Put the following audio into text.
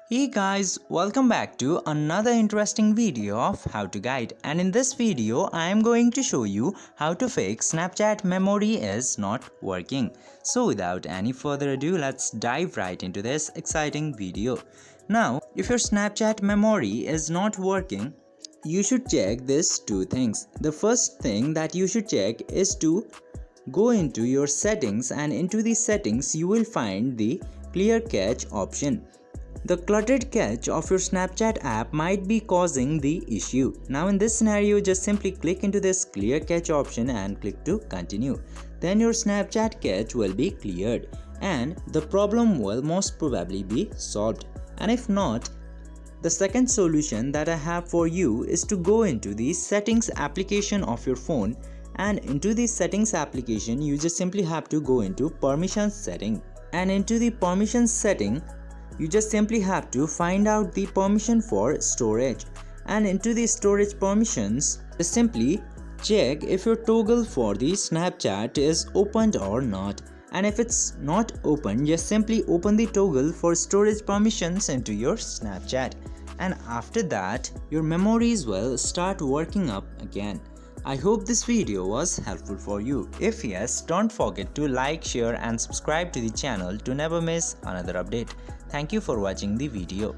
Hey guys, welcome back to another interesting video of how to guide, and in this video I am going to show you how to fix Snapchat memory is not working. So without any further ado, let's dive right into this exciting video. Now, if your Snapchat memory is not working, you should check these two things. The first thing that you should check is to go into your settings, and into the settings you will find the clear cache option. The cluttered cache of your Snapchat app might be causing the issue. Now in this scenario, just simply click into this clear cache option and click to continue. Then your Snapchat cache will be cleared and the problem will most probably be solved. And if not, the second solution that I have for you is to go into the settings application of your phone, and into the settings application you just simply have to go into permissions setting, and into the permissions setting you just simply have to find out the permission for storage, and into the storage permissions just simply check if your toggle for the Snapchat is opened or not, and if it's not open, just simply open the toggle for storage permissions into your Snapchat, and after that your memories will start working up again. I hope this video was helpful for you. If yes, don't forget to like, share and subscribe to the channel to never miss another update. Thank you for watching the video.